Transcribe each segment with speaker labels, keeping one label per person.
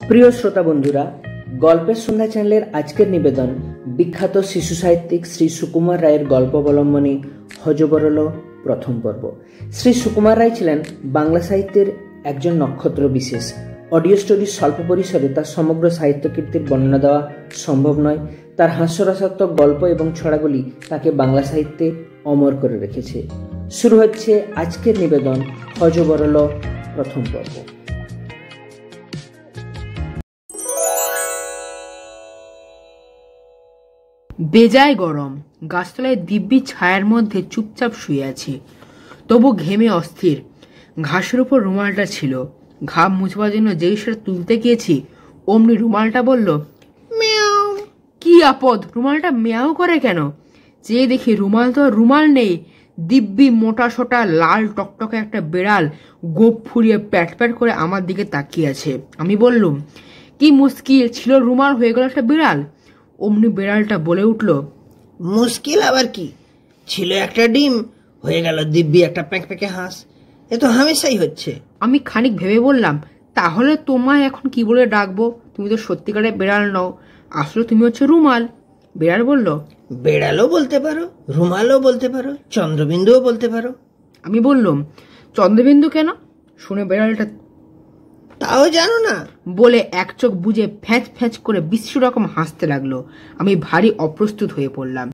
Speaker 1: প্রিয় শ্রোতা বন্ধুরা, গল্পের সন্ধ্যা চ্যানেলের আজকের নিবেদন বিখ্যাত শিশু সাহিত্যিক শ্রী সুকুমার রায়ের গল্প অবলম্বনে হযবরল প্রথম পর্ব। শ্রী সুকুমার রায় ছিলেন বাংলা সাহিত্যের একজন নক্ষত্র বিশেষ। অডিও স্টোরির স্বল্প পরিসরে তার সমগ্র সাহিত্য কীর্তির বর্ণনা দেওয়া সম্ভব নয়। তার হাস্যরসাত্মক গল্প এবং ছড়াগুলি তাকে বাংলা সাহিত্যে অমর করে রেখেছে। শুরু হচ্ছে আজকের নিবেদন হযবরল প্রথম পর্ব।
Speaker 2: বেজায় গরম, গাছতলায় দিব্যি ছায়ার মধ্যে চুপচাপ শুয়ে আছে, তবু ঘেমে অস্থির। ঘাসের উপর রুমালটা ছিল, ঘাম মুছবার জন্য যেই সেটা তুলতে গিয়েছি অমনি রুমালটা বলল ম্যাও। কি আপদ, রুমালটা ম্যাও করে কেন? চেয়ে দেখি রুমাল তো রুমাল নেই, দিব্যি মোটা সোটা লাল টকটকে একটা বেড়াল গোপ ফুরিয়ে প্যাট প্যাট করে আমার দিকে তাকিয়ে আছে। আমি বললুম, কি মুশকিল, ছিল রুমাল হয়ে গেল একটা বিড়াল। অমনি বেড়ালটা বলে উঠল,
Speaker 3: মুশকিল আবার কি, ছিল একটা ডিম হয়ে গেল দিব্যি একটা প্যাঁকে হাঁস। এ তো হামেশাই হচ্ছে।
Speaker 2: আমি খানিক ভেবে বললাম, তাহলে তোমায় এখন কি বলে ডাকবো? তুমি তো সত্যিকারের বেড়াল নও, আসলে তুমি হচ্ছে রুমাল। বেড়াল বলল,
Speaker 3: বেড়ালও বলতে পারো, রুমালও বলতে পারো, চন্দ্রবিন্দুও বলতে পারো।
Speaker 2: আমি বললাম, চন্দ্রবিন্দু কেন? শুনে বেড়ালটা
Speaker 3: তাও জানো না
Speaker 2: বলে এক চোখ বুজে ফ্যাঁচ ফ্যাঁচ করে বিশ্ব রকম হাসতে লাগলো। আমি ভারী অপ্রস্তুত হয়ে পড়লাম।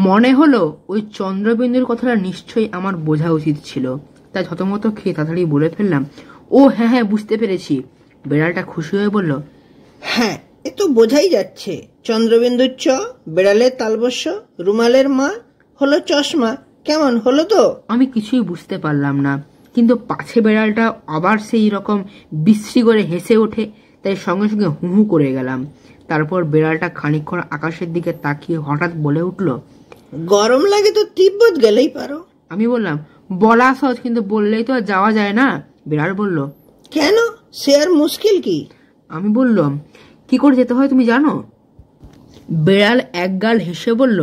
Speaker 2: মনে হলো ওই চন্দ্রবিন্দুর কথাটা নিশ্চয়ই আমার বোঝা উচিত ছিল, তাই থতমত খেয়ে তাড়াতাড়ি বলে ফেললাম, ও হ্যাঁ হ্যাঁ বুঝতে পেরেছি। বেড়ালটা খুশি হয়ে বলল,
Speaker 3: হ্যাঁ এ তো বোঝাই যাচ্ছে। চন্দ্রবিন্দুর চ, বেড়ালের তালবস্য, রুমালের মা হলো চশমা। কেমন হলো তো?
Speaker 2: আমি কিছুই বুঝতে পারলাম না, কিন্তু পাছে বেড়ালটা আবার সেই রকম বিশ্রী করে হেসে ওঠে, তাই সঙ্গে সঙ্গে হু হু করে গেলাম। তারপর বেড়ালটা খানিকক্ষণ আকাশের দিকে তাকিয়ে হঠাৎ বলে উঠল,
Speaker 3: গরম লাগে তো তিব্বত গেলেই পারো।
Speaker 2: আমি বললাম, বলা সহজ, কিন্তু বললেই তো আর যাওয়া যায় না। বেড়াল বলল,
Speaker 3: কেন, সে আর মুশকিল কি?
Speaker 2: আমি বললাম, কি করে যেতে হয় তুমি জানো? বেড়াল একগাল হেসে বলল,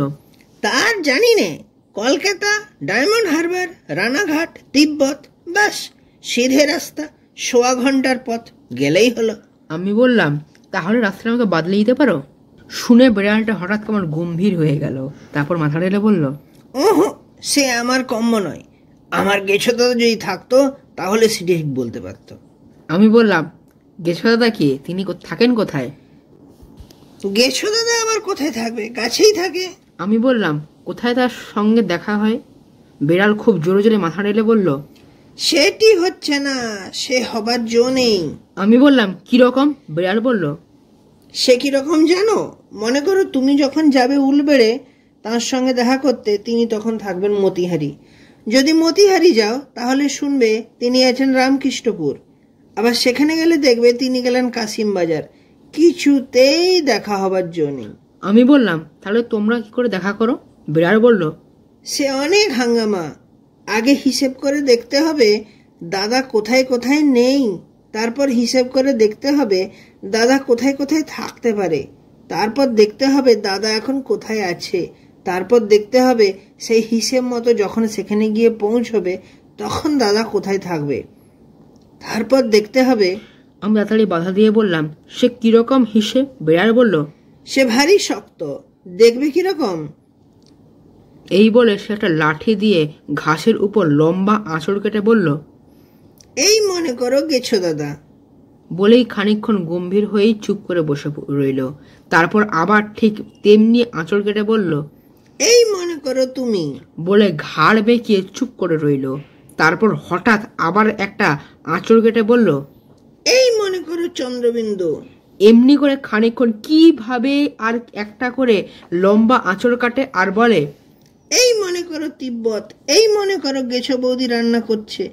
Speaker 3: তার জানি নে, কলকাতা, ডায়মন্ড হারবার, রানাঘাট, তিব্বত, ব্যাস সিধে রাস্তা, 1.25 ঘন্টার পথ, গেলেই হলো।
Speaker 2: আমি বললাম, তাহলে রাস্তাটা আমাকে বাদলে দিতে পারো? শুনে বেড়ালটা হঠাৎ কেমন গম্ভীর হয়ে গেল, তারপর মাথা ঢেলে বলল,
Speaker 3: ওহো, সে আমার কম্ম নয়। আমার গেছো দাদা যদি থাকতো তাহলে সে ঠিক বলতে পারতো।
Speaker 2: আমি বললাম, গেছো দাদা কি, তিনি থাকেন কোথায়?
Speaker 3: গেছো দাদা আবার কোথায় থাকবে, কাছেই থাকে।
Speaker 2: আমি বললাম, কোথায় তার সঙ্গে দেখা হয়? বেড়াল খুব জোরে জোরে মাথা ঢেলে বলল,
Speaker 3: সেটি হচ্ছে না, সে হবার জো নেই।
Speaker 2: আমি বললাম, কিরকম? বেড়াল বলল,
Speaker 3: সে কিরকম জানো? মনে করো তুমি যখন যাবে উলবেড়ে তার সঙ্গে দেখা করতে, তিনি তখন থাকবেন মতিহারি। যদি মতিহারি যাও তাহলে শুনবে তিনি আছেন রামকৃষ্ণপুর। আবার সেখানে গেলে দেখবে তিনি গেলেন কাশিম বাজার। কিছুতেই দেখা হবার জো নেই।
Speaker 2: আমি বললাম, তাহলে তোমরা কি করে দেখা করো? বেড়াল বলল,
Speaker 3: সে অনেক হাঙ্গামা। আগে হিসেব করে দেখতে হবে দাদা কোথায় কোথায় নেই, তারপর হিসেব করে দেখতে হবে দাদা কোথায় কোথায় থাকতে পারে, তারপর দেখতে হবে দাদা এখন কোথায় আছে, তারপর দেখতে হবে সেই হিসেব মতো যখন সেখানে গিয়ে পৌঁছবে তখন দাদা কোথায় থাকবে, তারপর দেখতে হবে।
Speaker 2: আমি তাড়াতাড়ি বাধা দিয়ে বললাম, সে কিরকম হিসেব? বেড়াল বলল,
Speaker 3: সে ভারী শক্ত, দেখবে কিরকম।
Speaker 2: এই বলে সে একটা লাঠি দিয়ে ঘাসের উপর লম্বা আঁচড় কেটে বলল,
Speaker 3: এই মনে করো গেছো দাদা।
Speaker 2: বলেই খানিকক্ষণ গম্ভীর হয়েই চুপ করে বসে রইল। তারপর আবার ঠিক তেমনি আঁচড় কেটে বলল,
Speaker 3: এই মনে করো তুমি।
Speaker 2: বলে ঘাড় বেঁকিয়ে চুপ করে রইল। তারপর হঠাৎ আবার একটা আঁচড় কেটে বলল,
Speaker 3: এই মনে করো চন্দ্রবিন্দু।
Speaker 2: এমনি করে খানিকক্ষণ কিভাবে আর একটা করে লম্বা আঁচড় কাটে আর বলে,
Speaker 3: এই মনে করো তিব্বত। এই মনে করো গেছো বৌদি রান্না করছে।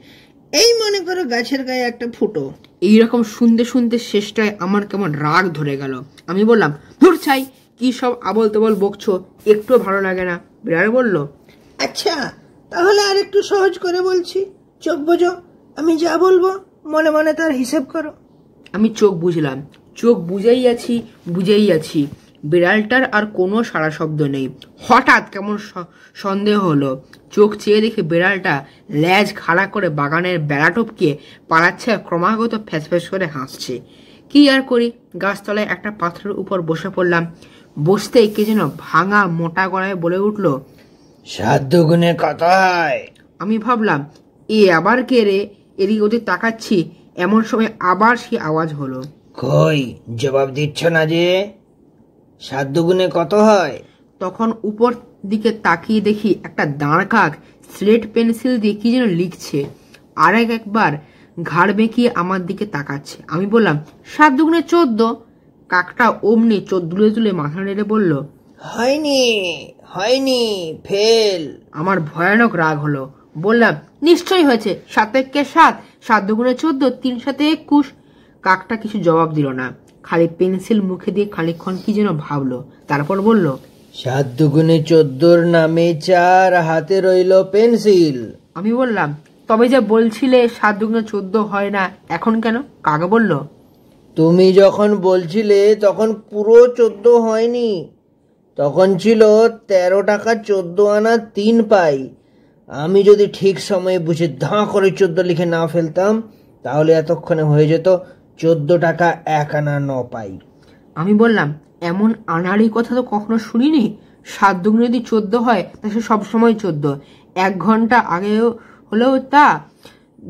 Speaker 3: এই মনে করো গাছের গায়ে একটা ফুটো।
Speaker 2: এইরকম শুনতে শুনতে শেষটায় আমার কেমন রাগ ধরে গেল। আমি বললাম, ধুর ছাই, কি সব আবল তাবল বকছো, একটু ভালো লাগে না। বিড়াল বলল,
Speaker 3: আচ্ছা তাহলে আর একটু সহজ করে বলছি, চোখ বোঝো, আমি যা বলবো মনে মনে তার হিসেব করো।
Speaker 2: আমি চোখ বুঝলাম, চোখ বুঝেই আছি। বিড়ালটার আর কোনো সাড়া শব্দ নেই। হঠাৎ কেমন সন্দেহ হলো, চোখ চেয়ে দেখে বিড়ালটা ল্যাজ খাড়া করে বাগানের বেড়া টপকে পালাচ্ছে আর ক্রমাগত ফ্যাস ফ্যাস করে হাসছে। কি আর করি, গাছতলায় একটা পাথরের উপর বসে পড়লাম। বসতেই কে যেন ভাঙা মোটা গলায় বলে উঠল,
Speaker 1: 7 দুগুণে কত হয়?
Speaker 2: আমি ভাবলাম এ আবার কে রে, এদিক ওদিক তাকাচ্ছি, এমন সময় আবার সেই আওয়াজ হলো।
Speaker 1: কই জবাব দিচ্ছ না যে? 7 দুগুণে কত হয়?
Speaker 2: তখন উপর দিকে তাকিয়ে দেখি একটা দাঁড় কাক স্লেট পেন্সিল দিয়ে কি যেন লিখছে, আর একবার ঘাড় বেঁকিয়ে আমার দিকে তাকাচ্ছে। আমি বললাম 7 দুগুণে 14। কাকটা অমনি দুলে দুলে মাথা নেড়ে বলল,
Speaker 1: হয়নি হয়নি, ফেল।
Speaker 2: আমার ভয়ানক রাগ হলো। বললাম নিশ্চয়ই হয়েছে, 7 একে 7, 7 দুগুণে 14, 3 7 21। কাকটা কিছু জবাব দিল না, খালি পেন্সিল মুখে দিয়ে খানিকক্ষণ কি যেন ভাবলো, তারপর বলল,
Speaker 1: 7 দুগুণে 14 নামে 4, হাতে রইল পেন্সিল।
Speaker 2: আমি বললাম তবে যে বলছিলে 7 দুগুণে 14 হয় না, এখন কেন? কাক বলল,
Speaker 1: তুমি যখন বলছিলে তখন পুরো 14 হয়নি, তখন ছিল 13 টাকা 14 আনা 3 পাই। আমি যদি ঠিক সময়ে বুঝে ধাঁ করে 14 লিখে না ফেলতাম, তাহলে এতক্ষণে হয়ে যেত 14 টাকা 1 আনা 9 পাই।
Speaker 2: আমি বললাম এমন আনাড়ি কথা তো কখনো শুনিনি। 7 দুগুণে যদি 14 হয় তা সে সবসময় 14, 1 ঘন্টা আগে হলেও তা,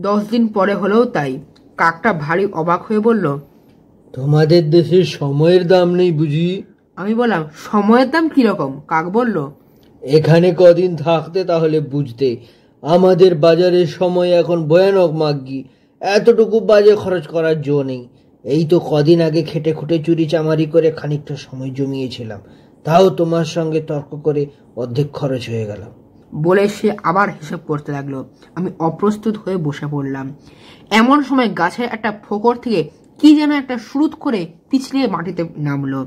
Speaker 2: 10 দিন পরে হলেও তাই। কাকটা ভারী অবাক হয়ে বলল,
Speaker 1: তোমাদের দেশে সময়ের দাম নেই বুঝি?
Speaker 2: আমি বললাম সময়ের দাম কিরকম? কাক বলল,
Speaker 1: এখানে কদিন থাকতে তাহলে বুঝতে। আমাদের বাজারের সময় এখন ভয়ানক মাগ্গি, এতটুকু বাজে খরচ করার জো নেই। এই তো কদিন আগে খেটে খুঁটে চুরি চামারি করে খানিকটা সময় জমিয়েছিলাম, তাও তোমার সঙ্গে তর্ক করে অর্ধেক খরচ হয়ে গেল।
Speaker 2: বলে সে আবার হিসেব করতে লাগলো। আমি অপ্রস্তুত হয়ে বসে পড়লাম। এমন সময় গাছের একটা ফোকর থেকে কি যেন একটা সুরুত করে পিছলিয়ে মাটিতে নামলো।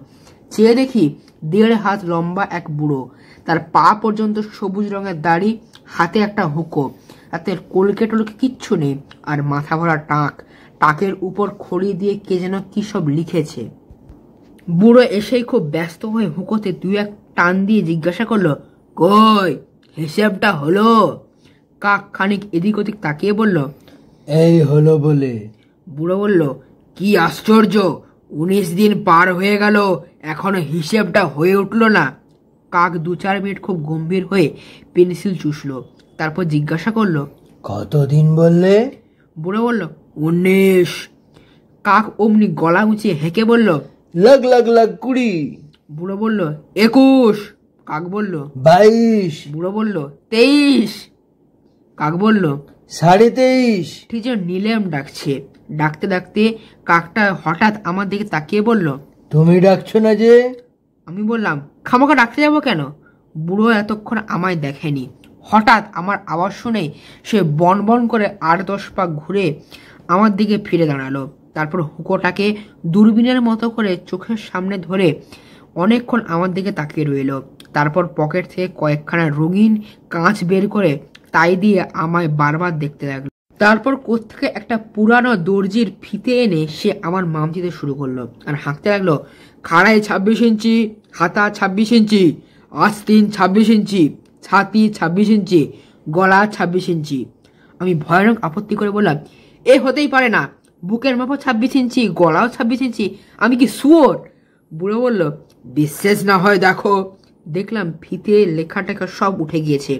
Speaker 2: চেয়ে দেখি 1.5 হাত লম্বা এক বুড়ো, তার পা পর্যন্ত সবুজ রঙের দাড়ি, হাতে একটা হুঁকো, তাতে কলকে টলকে কিচ্ছু নেই, আর মাথা ভরা টাক, টাকের উপর খড়ি দিয়ে কে যেন কি সব লিখেছে। বুড়ো এসেই খুব ব্যস্ত হয়ে হুঁকোতে 2-1 টান দিয়ে জিজ্ঞাসা করলো, কই হিসেবটা হলো? কাক খানিক এদিক ওদিক তাকিয়ে বলল,
Speaker 1: এই হলো বলে।
Speaker 2: বুড়ো বলল, কি আশ্চর্য, 19 দিন পার হয়ে গেল, এখনো হিসেবটা হয়ে উঠল না। কাক 2-4 মিনিট খুব গম্ভীর হয়ে পেন্সিল চুষলো, তারপর জিজ্ঞাসা করলো,
Speaker 1: কতদিন বললে?
Speaker 2: বুড়ো বলল, 19। কাক অমনি গলা উঁচিয়ে হেঁকে বলল,
Speaker 1: লাগ লাগ লাগ 20।
Speaker 2: বুড়ো বলল, 21। কাক বলল,
Speaker 1: 22।
Speaker 2: বুড়ো বলল, 23। কাক বলল,
Speaker 1: 23.5।
Speaker 2: ঠিক যেন নিলেম ডাকছে। ডাকতে ডাকতে কাকটা হঠাৎ আমার দিকে তাকিয়ে বলল,
Speaker 1: তুমি ডাকছো না যে?
Speaker 2: আমি বললাম খামোকা ডাকতে যাবো কেন? বুড়ো এতক্ষণ আমায় দেখেনি, হঠাৎ আমার আওয়াজ শুনে সে বন বন করে 8-10 পা ঘুরে আমার দিকে ফিরে দাঁড়ালো। তারপর হুঁকোটাকে দূরবীনের মতো করে চোখের সামনে ধরে অনেকক্ষণ আমার দিকে তাকিয়ে রইল। তারপর পকেট থেকে কয়েকখানা রঙিন কাঁচ বের করে তাই দিয়ে আমায় বারবার দেখতে লাগলো। তারপর কোত্থেকে একটা পুরানো দর্জির ফিতে এনে সে আমার মাম দিতে শুরু করলো আর হাঁকতে লাগলো, খাড়ায় 26 ইঞ্চি, হাতা 26 ইঞ্চি, আস্তিন 26 ইঞ্চি, ছাতি 26 ইঞ্চি, গলা 26 ইঞ্চি। আমি ভয়ানক আপত্তি করে বললাম, এ হতেই পারে না, বুকের মাপও 26 ইঞ্চি, গলাও 26 ইঞ্চি, আমি কি শুয়োর? বুড়ো বলল, বিশ্বাস না হয় দেখো। দেখলাম ফিতে লেখা টেখা সব উঠে গিয়েছে,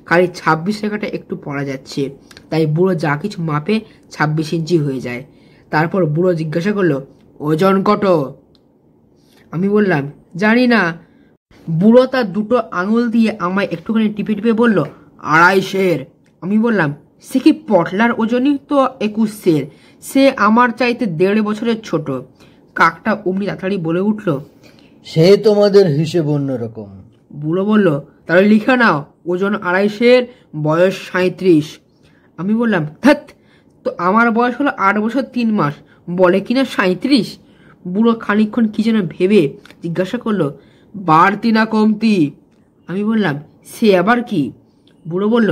Speaker 2: খালি 26 লেখাটা একটু পড়া যাচ্ছে। তাই বুড়ো যা কিছু মাপে 26 ইঞ্চি হয়ে যায়। তারপর বুড়ো জিজ্ঞাসা করলো, ওজন কত? আমি বললাম জানি না। বুড়ো তার 2টো আঙুল দিয়ে আমায় একটুখানি টিপে টিপে বলল, 2.5 আমি বললাম, সে কি পটলার ওজনই তো 21, সে আমার চাইতে 1.5 বছরের ছোট। কাকটা অমনি তাড়াতাড়ি বলে উঠল,
Speaker 1: সে তোমাদের হিসেব অন্যরকম।
Speaker 2: বুড়ো বলল, তাহলে লিখে নাও, ওজন 2.5, বয়স 37। আমি বললাম, ধ্যাৎ, তো আমার বয়স হলো 8 বছর 3 মাস, বলে কিনা 37। বুড়ো খানিকক্ষণ কি যেন ভেবে জিজ্ঞাসা করলো, বাড়তি না কমতি? আমি বললাম, সে আবার কি? বুড়ো বলল,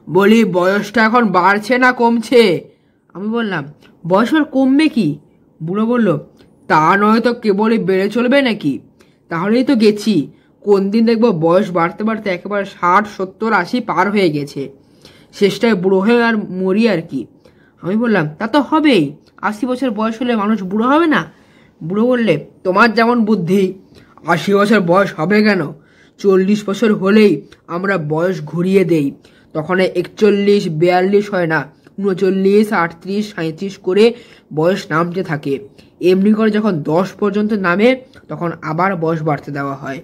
Speaker 2: বলি বয়সটা এখন বাড়ছে না কমছে? আমি বললাম, বয়স আর কমবে কি? বুড়ো বলল, তা নয় তো কেবলই বেড়ে চলবে নাকি? তাহলেই তো গেছি, কোন দিন দেখবো বয়স বাড়তে বাড়তে একেবারে 60, 70, 80 পার হয়ে গেছে, শেষটায় বুড়ো হয়ে আর মরি আর কি। আমি বললাম, তা তো হবেই, 80 বছর বয়স হলে মানুষ বুড়ো হবে না? বুড়ো বললে, তোমার যেমন বুদ্ধি, 80 বছর বয়স হবে কেন? 40 বছর হলেই আমরা বয়স ঘুরিয়ে দেই। তখন 41, 42 হয় না, 39, 38, 37 করে বয়স নামতে থাকে। এমনি করে যখন 10 পর্যন্ত নামে তখন আবার বয়স বাড়তে দেওয়া হয়।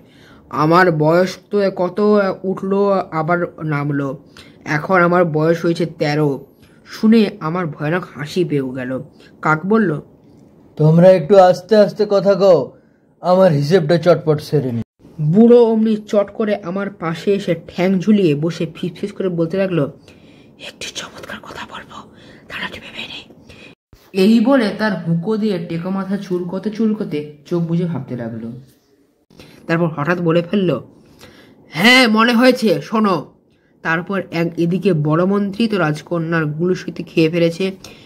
Speaker 2: আমার বয়স তো কত উঠলো আবার নামলো, এখন আমার বয়স হয়েছে 13। শুনে আমার ভয়ানক হাসি পেয়ে গেল। কাক বলল,
Speaker 4: তোমরা একটু আস্তে আস্তে কথা কও, আমার হিসেবটা চটপট সেরে নি।
Speaker 2: বুড়ো অমনি চট করে আমার পাশে এসে ঠ্যাং ঝুলিয়ে বসে ফিসফিস করে বলতে লাগলো, একটি চমৎকার কথা বলবো, তাড়াতাড়ি ভেবে নে। এই বলে তার হুঁকো দিয়ে টেকো মাথা চুলকোতে চোখ বুজে ভাবতে লাগলো। তারপর হঠাৎ বলে ফেললো, হ্যাঁ মনে হয়েছে, শোনো। তারপর এদিকে বড় মন্ত্রী তো রাজকন্যার গুলুসুতি খেয়ে ফেলেছে,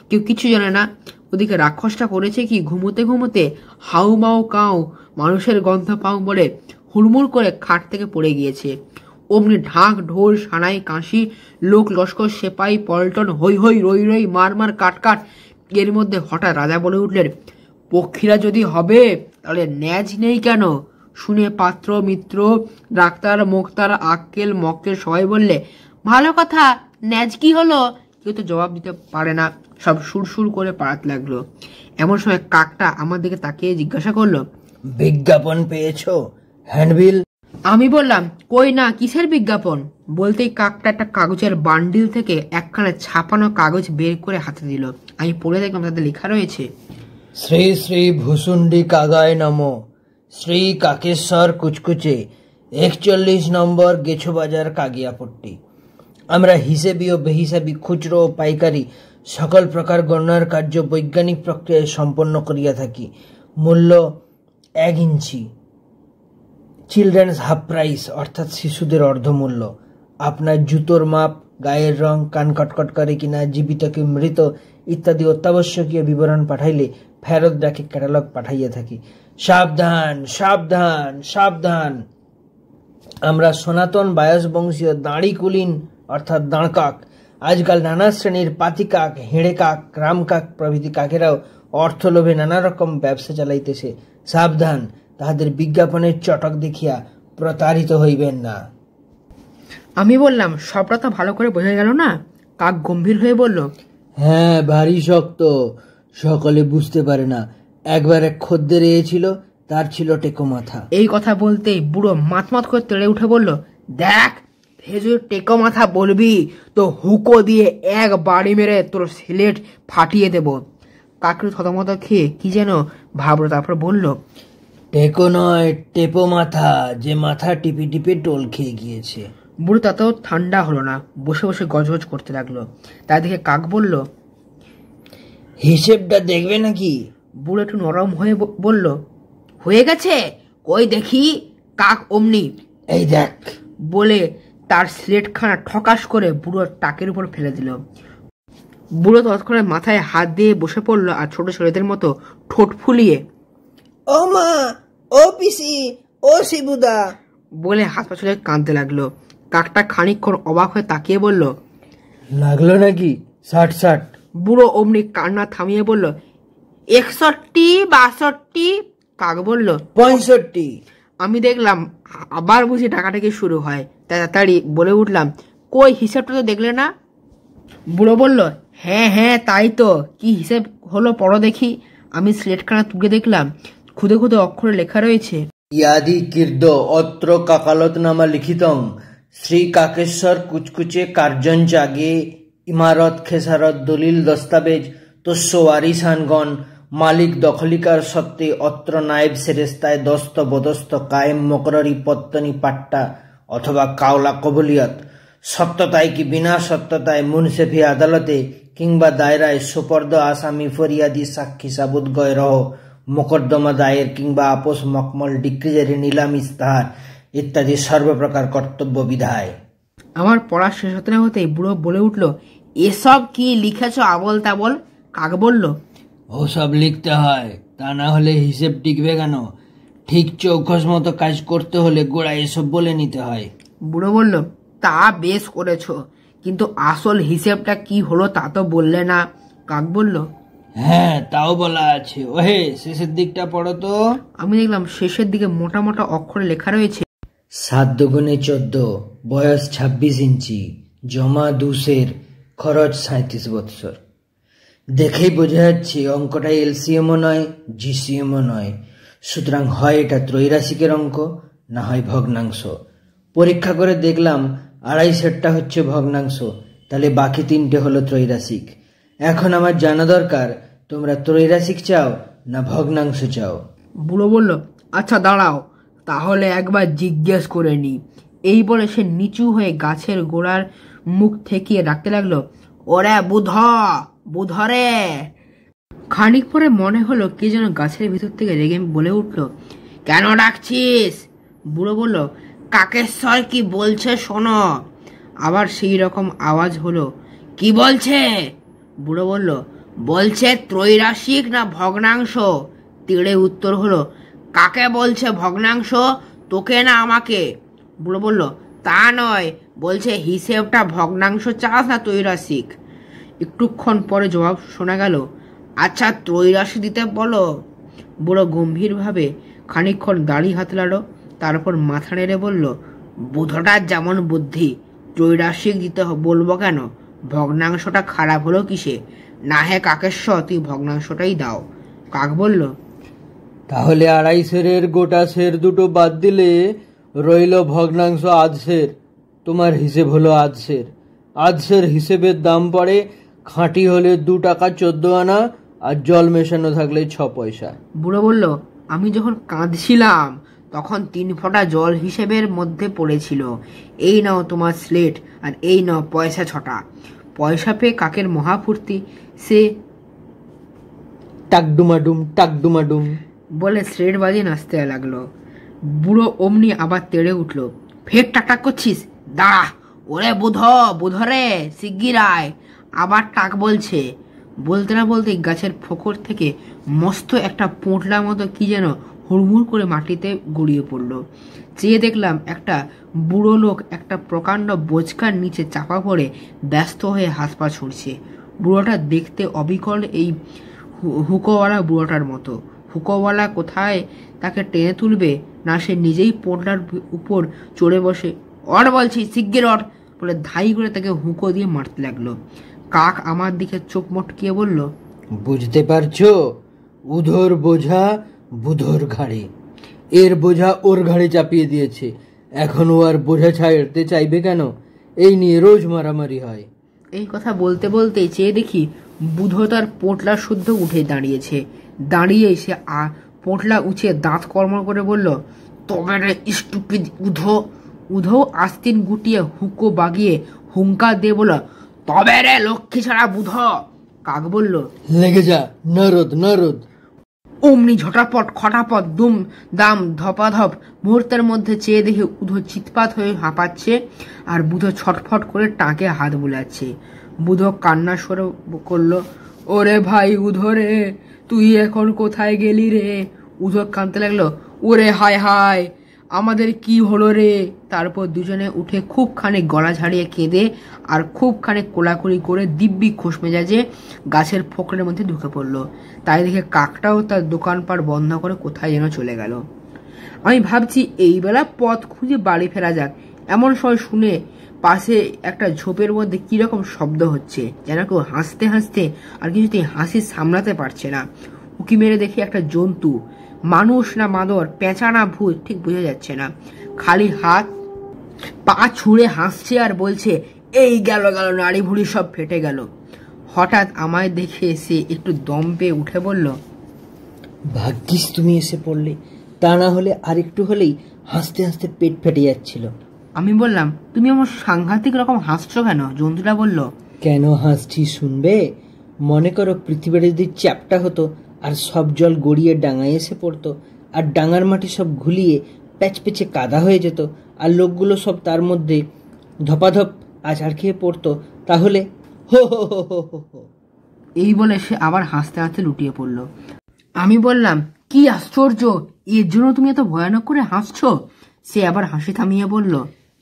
Speaker 2: কেউ কিছু জানে না। ওদিকে রাক্ষসটা করেছে কি, ঘুমোতে ঘুমোতে হাউ মাউ কাউ মানুষের গন্ধ পাও বলে হুড়মুড় করে খাট থেকে পড়ে গিয়েছে। অমনি ঢাক ঢোল সানাই কাশি, লোক লস্কর সেপাই পল্টন হই হই রই রই মার মার কাট কাট। এর মধ্যে হঠাৎ রাজা বলে উঠলেন, পক্ষীরা যদি হবে তাহলে ন্যাজ নেই কেন? শুনে পাত্র মিত্র ডাক্তার মোক্তার আক্কেল মক্কেল সবাই বললে, ভালো কথা, ন্যাজ কি হলো? কেউ তো জবাব দিতে পারে না, সব সুরসুর করে পাড়াতে লাগলো। এমন সময় কাকটা আমার দিকে তাকিয়ে জিজ্ঞাসা করলো,
Speaker 4: বিজ্ঞাপন পেয়েছো? হ্যান্ডবিল?
Speaker 2: আমি বললাম, কই না, কিসের বিজ্ঞাপন? বলতেই কাকটা একটা কাগজের বান্ডিল থেকে একখানা ছাপানো কাগজ বের করে হাতে দিল। আমি পড়ে দেখলাম তাতে লেখা রয়েছে,
Speaker 4: শ্রী শ্রী ভুসুন্ডি কাগায় নমো, শ্রী কাকেশ্বর কুচকুচে, 41 নম্বর গেছো বাজার কাগিয়াপট্টি। আমরা হিসেবি ও বেহিসাবি, খুচরো ও পাইকারি সকল প্রকার গণনার কার্য বৈজ্ঞানিক প্রক্রিয়ায় সম্পন্ন করিয়া থাকি। মূল্য 1 ইঞ্চি, চিলড্রেন্স হাফ প্রাইস, অর্থাৎ শিশুদের অর্ধমূল্য। আপনার জুতোর মাপ, গায়ের রং, কান কটকট করে কিনা, জীবিত কি মৃত ইত্যাদি অত্যাবশ্যকীয় বিবরণ পাঠাইলে ফেরত ডাকে ক্যাটালগ পাঠাইয়া থাকি। সাবধান সাবধান সাবধান, আমরা সনাতন বায়সবংশীয় দাঁড়ি কুলিন অর্থাৎ দাঁড়কাক, আজকাল নানা শ্রেণীর পাতিকাক, হেঁড়ে কাক, রামকাক প্রভৃতি কাকেরাও অর্থলোভে নানা রকম ব্যবসা চালাইতেছে। সাবধান, তাহাদের বিজ্ঞাপনের চটক দেখিয়া প্রতারিত হইবেন না।
Speaker 2: আমি বললাম, সবটা তো ভালো করে বোঝা গেল না? কাক গম্ভীর হয়ে বলল,
Speaker 4: হ্যাঁ, ভারী শক্ত, সকলে বুঝতে পারে না। একবার এক খদ্দের এসেছিল, তার ছিল টেকো মাথা।
Speaker 2: এই কথা বলতেই বুড়ো মাতমাত করে তেড়ে উঠে বলল, দেখ, যদি টেকো মাথা বলবি তো হুকো দিয়ে এক বাড়ি মেরে তোর সিলেট ফাটিয়ে দেব। কাকের থতমত খেয়ে কি যেন ভাবলো, তারপর বলল,
Speaker 4: টেকো নয়, টেপো মাথা, যে মাথা টিপে টিপে টোল খেয়ে গিয়েছে।
Speaker 2: বুড়ো তাতেও ঠান্ডা হলো না, বসে বসে গজগজ করতে লাগলো। তার দিকে কাক বলল,
Speaker 4: হিসেবটা দেখবে নাকি?
Speaker 2: বুড়ো একটু নরম হয়ে বলল, হয়ে গেছে, কই দেখি। কাক অমনি,
Speaker 4: এই দেখ
Speaker 2: বলে তার স্লেটখানা ঠকাস করে বুড়োর টাকের উপর ফেলে দিল। বুড়ো তৎক্ষণাৎ মাথায় হাত দিয়ে বসে পড়লো আর ছোট ছেলেদের মতো ঠোঁট ফুলিয়ে,
Speaker 3: ও মা, ও পিসি, ও শিবুদা
Speaker 2: বলে হাত পা ছুড়ে কাঁদতে লাগলো। কাকটা খানিকক্ষণ অবাক হয়ে তাকিয়ে বলল,
Speaker 4: লাগলো নাকি? 60-60।
Speaker 2: বুড়ো অমনি কান্না থামিয়ে বলল, 61, 62। কাক বলল,
Speaker 4: 65।
Speaker 2: আমি দেখলাম আবার বুঝি টাকাটাকি শুরু হয়, তাড়াতাড়ি বলে উঠলাম, কই হিসাবটা তো দেখলে না? বুড়ো বলল, হ্যাঁ হ্যাঁ, তাই তো, কি হিসেব হলো পড়ো দেখি। আমি স্লেটখানা তুলে দেখলাম, খুদে খুদে অক্ষরে লেখা রয়েছে,
Speaker 4: ইয়াদি কীর্দ অত্র কাকালতনামা লিখিতং, শ্রী কাকেশ্বর কুচকুচে কার্যঞ্চ আগে ইমারত খেসারত দলিল দস্তাবেজ তস্য ওয়ারিসানগণ মালিক দখলিকার সত্ত্বে অত্র নায়েব সেরেস্তায় দস্ত বদস্ত কায়েম মকররি পত্তনি পাট্টা অথবা কাওলা কবলিয়ত, সত্যতায় কি বিনা সত্যতায় মুনসেফি আদালতে কিংবা দায়রায় সুপর্দ আসামি ফরিয়াদি সাক্ষী সাবুত গয় রহ মোকদ্দমা দায়ের কিংবা আপোষ মকমল ডিক্রিজারি নিলাম ইস্তাহার ইত্যাদি সর্বপ্রকার কর্তব্য বিধায়।
Speaker 2: আমার পড়া শেষ হতে না হতেই বুড়ো বলে উঠল, এসব কি লিখেছ আবল তাবল? কাক বলল,
Speaker 4: ওসব লিখতে হয়, তা না হলে হিসেব টিকবে কেন? ঠিক চৌখস মতো কাজ করতে হলে গোড়ায় এসব বলে নিতে হয়।
Speaker 2: বুড়ো বলল, তা বেশ করেছ, কিন্তু আসল হিসেবটা কি হলো তা তো বললে না। কাক বলল,
Speaker 4: হ্যাঁ, তাও বলা আছে। ওহে, শেষের দিকটা পড়ো তো।
Speaker 2: আমি দেখলাম শেষের দিকে মোটা মোটা অক্ষরে লেখা রয়েছে
Speaker 4: 7 দুগুণে 14, বয়স 26 ইঞ্চি, জমা 2 খরচ 37 বৎসর। দেখেই বোঝা যাচ্ছে অঙ্কটা এলসিএমও নয়, জিসিএমও নয়। সুতরাং হয় এটা ত্রৈরাশিকের অঙ্ক, না হয় ভগ্নাংশ। পরীক্ষা করে দেখলাম 2.5 হচ্ছে ভগ্নাংশ, তাহলে বাকি 3টে হলো ত্রৈরাশিক। এখন আমার জানা দরকার তোমরা ত্রৈরাশিক চাও না ভগ্নাংশ চাও।
Speaker 2: বুড়ো বলল, আচ্ছা দাঁড়াও, তাহলে একবার জিজ্ঞেস করে নি। এই বলে সে নিচু হয়ে গাছের গোড়ার মুখ ঠেকিয়ে ডাকতে লাগলো, ওরে বুধ, বুধরে। খানিক পরে মনে হলো কে যেন গাছের ভিতর থেকে রেগে বলে উঠল, কেন ডাকছিস? বুড়ো বলল, কাকেশ্বর কি বলছে শোনো। আবার সেই রকম আওয়াজ হলো, কি বলছে? বুড়ো বলল, বলছে ত্রৈরাশিক না ভগ্নাংশ। তীরে উত্তর হলো, কাকে বলছে ভগ্নাংশ, তোকে না আমাকে? বুড়ো বলল, তা নয়, বলছে হিসেবটা ভগ্নাংশ চাস না ত্রৈরাশিক। একটুক্ষণ পরে জবাব শোনা গেল, আচ্ছা ত্রৈরাশি দিতে বলো। বুড়ো গম্ভীরভাবে খানিকক্ষণ দাড়ি হাতলালো, তারপর মাথা নেড়ে বলল, বুধটার যেমন বুদ্ধি, ত্রৈরাশিক দিতে বলবো কেন? ভগ্নাংশটা খারাপ হলো কিসে? না হে কাকেশ্বর, তুই ভগ্নাংশটাই দাও। কাক বলল,
Speaker 4: তাহলে 2.5 গোটা সের দুটো বাদ দিলে রইল ভগ্নাংশ আধশের। তোমার হিসেব হলো আধশের। আধশের হিসেবের দাম পড়ে খাঁটি হলে 2 টাকা 14 আনা, আর জল মেশানো থাকলে 6 পয়সা।
Speaker 2: বুড়ো বলল, আমি যখন কাঁদছিলাম তখন 3 ফোঁটা জল হিসেবের মধ্যে পড়েছিল। এই নাও তোমার স্লেট, আর এই নাও পয়সা 6টা। পয়সা পেয়ে কাকের মহাফূর্তি। সে
Speaker 4: টাকডুমাডুম টাকডুমাডুম
Speaker 2: বলে স্লেট বাজিয়ে নাচতে লাগলো। বুড়ো অমনি আবার তেড়ে উঠল, ফের টাক করছিস, দাঁড়া। ওরে বুধ, বুধরে, শিগগির আয়। আবার টাক বলছে। বলতে না বলতেই গাছের ফোকর থেকে মস্ত একটা পোঁটলা মতো কি যেন হুড়মুড় করে মাটিতে গড়িয়ে পড়ল। চেয়ে দেখলাম একটা বুড়ো লোক একটা প্রকাণ্ড বোঝকার নিচে চাপা পড়ে ব্যস্ত হয়ে হাত পা ছুড়ছে। বুড়োটা দেখতে অবিকল এই হুকোওয়ালা বুড়োটার মতো। হুকোওয়ালা কোথায় তাকে টেনে তুলবে না, সে নিজেই পোঁটলার উপর চড়ে বসে, অর বলছি, শিগগির অর বলে ধাই করে তাকে হুঁকো দিয়ে মারতে লাগলো। কাক আমার দিকে চোখ মটকিয়ে বলল,
Speaker 4: বুঝতে পারছো? উধোর বোঝা বুধোর ঘাড়ে। এর বোঝা ওর ঘাড়ে চাপিয়ে দিয়েছে, এখন ও আর বোঝা ছাড়তে চাইবে কেন? এই নিয়ে রোজ মারামারি হয়।
Speaker 2: এই কথা বলতে বলতে চেয়ে দেখি বুধ তার পোঁটলা শুদ্ধ উঠে দাঁড়িয়েছে। দাঁড়িয়ে সে পোঁটলা উঁচিয়ে দাঁত কর্ম করে বলল, তবে রে স্টুপিড উধো। উধো আস্তিন গুটিয়ে হুঁকো বাগিয়ে হুঙ্কার দিয়ে বলল, তবে রে লক্ষ্মী ছাড়া বুধ। কাক বলল,
Speaker 4: লেগে যা, নারদ নারদ।
Speaker 2: অমনি ঝটাপট খটাপট দুম দাম ধপাধপ। মুহূর্তের মধ্যে চেয়ে দেখে উধো চিৎপাত হয়ে হাঁপাচ্ছে, আর বুধো ছটফট করে টাকে হাত বুলাচ্ছে। বুধো কান্না সরে করলো, ওরে ভাই উধো রে, তুই এখন কোথায় গেলি রে? উধো কাঁদতে লাগলো, ওরে হায় হায়, আমাদের কি হলো রে? তারপর দুজনে উঠে খুব খানিক গলা ঝাড়িয়ে কেঁদে আর খুব খানিক কোলাকুলি করে দিব্যি খোশ মেজাজে গাছের ফোকরের মধ্যে ঢুকে পড়লো। তাই দেখে কাকটাও তার দোকানপাট বন্ধ করে কোথায় যেন চলে গেল। আমি ভাবছি এই বেলা পথ খুঁজে বাড়ি ফেরা যাক। এমন সময় শুনে পাশে একটা ঝোপের মধ্যে কিরকম শব্দ হচ্ছে, যেন কেউ হাসতে হাসতে আর কিছুতেই হাসি সামলাতে পারছে না। উকি মেরে দেখি একটা জন্তু, মানুষ না মাদর, পেঁচা না ভূত ঠিক বোঝা যাচ্ছে না, খালি হাত পা ছুঁড়ে হাসছে আর বলছে, এই গেল গেল, নাড়ি ভুড়ি সব ফেটে গেল। হঠাৎ আমায় দেখে সে একটু দম পেয়ে উঠে বলল,
Speaker 4: ভাগ্যিস তুমি এসে পড়লে, তা না হলে আর একটু হলেই হাসতে হাসতে পেট ফেটে যাচ্ছিল।
Speaker 2: আমি বললাম, তুমি আমার সাংঘাতিক রকম হাসছো কেন? জন্তুটা বলল,
Speaker 4: কেন হাসছি শুনবে? মনে করো পৃথিবীটা যদি চ্যাপ্টা হতো আর সব জল গড়িয়ে ডাঙায় এসে পড়তো, আর ডাঙার মাটি সব ঘুলিয়ে প্যাচপেচে কাদা হয়ে যেত, আর লোকগুলো সব তার মধ্যে ধপাধপ আছাড় খেয়ে পড়তো, তাহলে হো হো হো হো হো হো।
Speaker 2: এই বলে সে আবার হাসতে হাসতে লুটিয়ে পড়ল। আমি বললাম, কি আশ্চর্য, এর জন্য তুমি এত ভয়ানক করে হাসছো? সে আবার হাসি থামিয়ে বলল,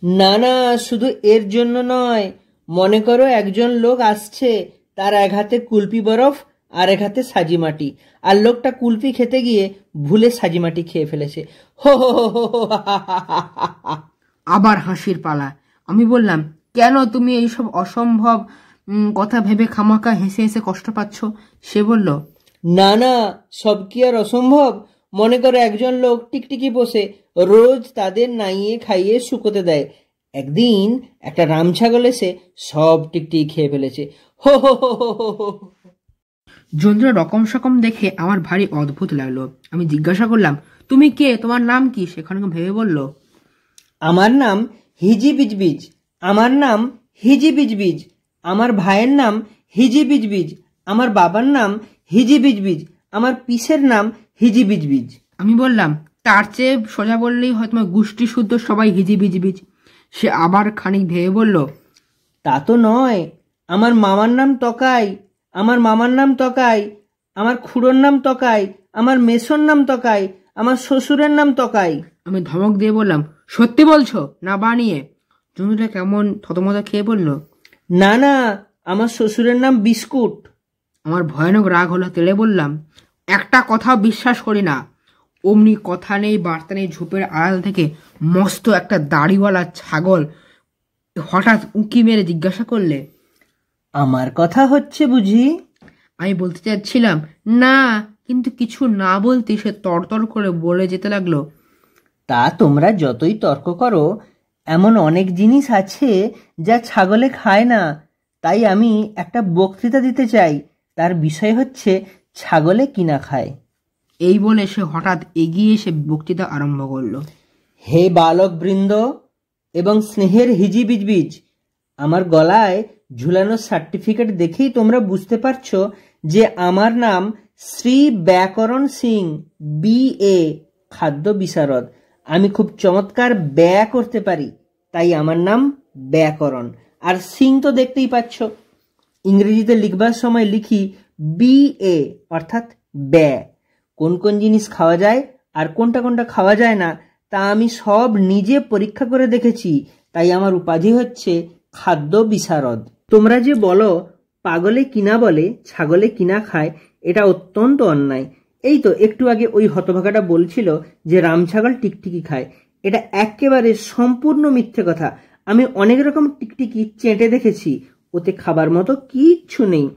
Speaker 4: না না, শুধু এর জন্য নয়, মনে করো একজন লোক আসছে, তার এক হাতে কুলপি বরফ
Speaker 1: আর এক হাতে সাজিমাটি, আর লোকটা কুলফি খেতে গিয়ে ভুলে সাজিমাটি খেয়ে ফেলেছে। হো হো হো হো হো, হা হা হা হা হা।
Speaker 2: আবার হাসির পালা। আমি বললাম, কেন তুমি এইসব অসম্ভব কথা ভেবে খামাকা হেসে হেসে কষ্ট পাচ্ছ? সে বলল,
Speaker 1: না না, সব কি আর অসম্ভব? মনে করো একজন লোক টিকটিকি পোষে, রোজ তাদের নাইয়ে খাইয়ে শুকোতে দেয়। একদিন একটা রাম ছাগল এসে সব টিকটিকি খেয়ে ফেলেছে। হো হো হো হো হো হো।
Speaker 2: জন্তুরা রকম সকম দেখে আমার ভারী অদ্ভুত লাগলো। আমি জিজ্ঞাসা করলাম, তুমি কে, তোমার নাম কি? সেখানে ভেবে বলল,
Speaker 1: আমার নাম হিজি বিজবিজ, আমার নাম হিজি বিজবিজ, আমার ভাইয়ের নাম হিজি বিজবিজ, আমার বাবার নাম হিজি বিজবিজ, আমার পিসের নাম হিজি বিজবিজ।
Speaker 2: আমি বললাম, তার চেয়ে সোজা বললেই হয় তোমার গোষ্ঠী শুদ্ধ সবাই হিজি বিজবিজ। সে আবার খানিক ভেবে বলল,
Speaker 1: তা তো নয়, আমার মামার নাম তকাই, আমার মামার নাম তকাই, আমার খুড়োর নাম তকাই, আমার মেসোর নাম তকাই, আমার শ্বশুরের নাম তকাই।
Speaker 2: আমি ধমক দিয়ে বললাম, সত্যি বলছো না বানিয়ে? জন্তুটা কেমন থতমত খেয়ে বলল,
Speaker 1: না না, আমার শ্বশুরের নাম বিস্কুট।
Speaker 2: আমার ভয়ানক রাগ হলো। তেলে বললাম, একটা কথা বিশ্বাস করি না। অমনি কথা নেই বার্তা নেই ঝোপের আড়াল থেকে মস্ত একটা দাড়িওয়ালা ছাগল হঠাৎ উঁকি মেরে জিজ্ঞাসা করলে,
Speaker 1: আমার কথা হচ্ছে বুঝি?
Speaker 2: আমি বলতে চাচ্ছিলাম না, কিন্তু কিছু না বলতে সে তরতর করে বলে যেতে লাগলো,
Speaker 1: তা তোমরা যতই তর্ক করো, এমন অনেক জিনিস আছে যা ছাগলে খায় না। তাই আমি একটা বক্তৃতা দিতে চাই, তার বিষয় হচ্ছে ছাগলে কিনা খায়।
Speaker 2: এই বলে সে হঠাৎ এগিয়ে এসে বক্তৃতা আরম্ভ করলো।
Speaker 1: হে বালক বৃন্দ এবং স্নেহের হিজি বিজবিজ, আমার গলায় ঝুলানো সার্টিফিকেট দেখেই তোমরা বুঝতে পারছো যে আমার নাম শ্রী ব্যাকরণ সিং, BA, খাদ্য বিশারদ। আমি খুব চমৎকার ব্যয় করতে পারি, তাই আমার নাম ব্যাকরণ। আর সিং তো দেখতেই পাচ্ছ। ইংরেজিতে লিখবার সময় লিখি BA, অর্থাৎ ব্যয়। কোন কোন জিনিস খাওয়া যায় আর কোনটা কোনটা খাওয়া যায় না তা আমি সব নিজে পরীক্ষা করে দেখেছি, তাই আমার উপাধি হচ্ছে খাদ্য বিশারদ। তোমরা যে বলো পাগলে কিনা বলে ছাগলে কিনা খায়, এটা অত্যন্ত অন্যায়। এই তো একটু আগে ওই হতভাগাটা বলছিল যে রাম ছাগল টিকটিকি খায়। এটা একেবারে সম্পূর্ণ মিথ্যে কথা। আমি অনেক রকম টিকটিকি চেটে দেখেছি, ওতে খাবার মতো কিচ্ছু নেই।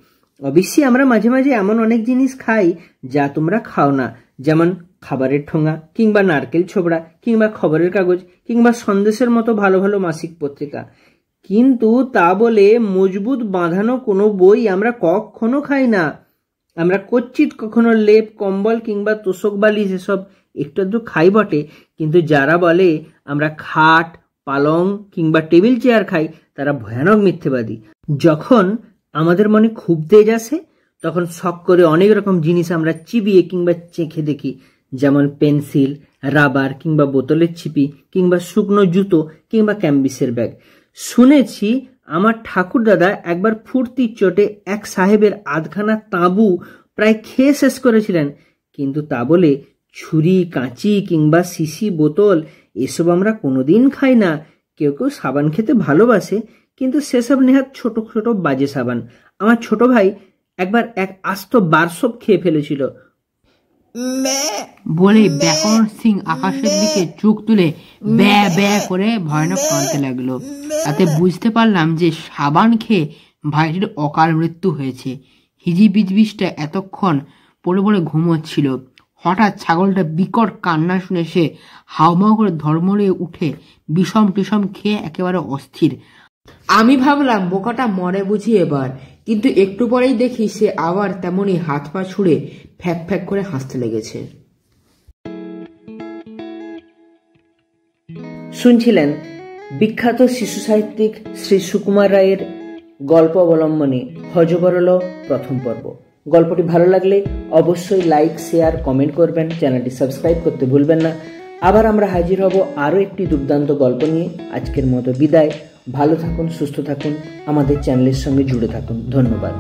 Speaker 1: অবশ্যই আমরা মাঝে মাঝে এমন অনেক জিনিস খাই যা তোমরা খাও না, যেমন খাবারের ঠোঙা, কিংবা নারকেল ছোবড়া, কিংবা খবরের কাগজ, কিংবা সন্দেশের মতো ভালো ভালো মাসিক পত্রিকা। কিন্তু তা বলে মজবুত বাঁধানো কোনো বই আমরা কখনো খাই না। আমরা কচ্ছিত কখনো লেপ কম্বল কিংবা তোষক বালিশ এসব একটু আধটু খাই বটে, কিন্তু যারা বলে আমরা খাট পালং কিংবা টেবিল চেয়ার খাই তারা ভয়ানক মিথ্যেবাদী। যখন আমাদের মনে খুব তেজ আসে তখন শখ করে অনেক রকম জিনিস আমরা চিবিয়ে কিংবা চেখে দেখি, যেমন পেন্সিল, রাবার কিংবা বোতলের ছিপি, কিংবা শুকনো জুতো, কিংবা ক্যাম্বিসের ব্যাগ। শুনেছি আমার ঠাকুর দাদা একবার ফুর্তির চোটে এক সাহেবের আধখানা তাঁবু প্রায় খেয়ে শেষ করেছিলেন, কিন্তু তা বলে ছুরি কাঁচি কিংবা শিশি বোতল এসব আমরা কোনোদিন খাই না। কেউ কেউ সাবান খেতে ভালোবাসে, কিন্তু সেসব নেহাত ছোট ছোট বাজে সাবান। আমার ছোট ভাই একবার এক আস্ত বারসব খেয়ে ফেলেছিল।
Speaker 2: বলে ব্যাকরণ সিং আকাশের দিকে চোখ তুলে ব্যা ব্যা করে ভয়ানক কাঁদতে লাগলো। তাতে বুঝতে পারলাম যে সাবান খেয়ে ভাইটির অকাল মৃত্যু হয়েছে। হিজি বিজবিজটা এতক্ষণ পড়ে পড়ে ঘুমোচ্ছিল। হঠাৎ ছাগলটা বিকট কান্না শুনে সে হাউমাউ করে ধর্মড়িয়ে উঠে বিষম টিসম খেয়ে একেবারে অস্থির। আমি ভাবলাম বোকাটা মরে বুঝি এবার, কিন্তু একটু পরেই দেখি সে আবার তেমনি হাত পা ছুড়ে ফ্যাক ফ্যাক করে হাসতে লেগেছে।
Speaker 1: শুনছিলেন বিখ্যাত শিশু সাহিত্যিক শ্রী সুকুমার রায়ের গল্প অবলম্বনে হযবরল প্রথম পর্ব। গল্পটি ভালো লাগলে অবশ্যই লাইক শেয়ার কমেন্ট করবেন, চ্যানেলটি সাবস্ক্রাইব করতে ভুলবেন না। আবার আমরা হাজির হব আরও একটি দুর্দান্ত গল্প নিয়ে। আজকের মতো বিদায়। ভালো থাকুন, সুস্থ থাকুন, আমাদের চ্যানেলের সঙ্গে জুড়ে থাকুন। ধন্যবাদ।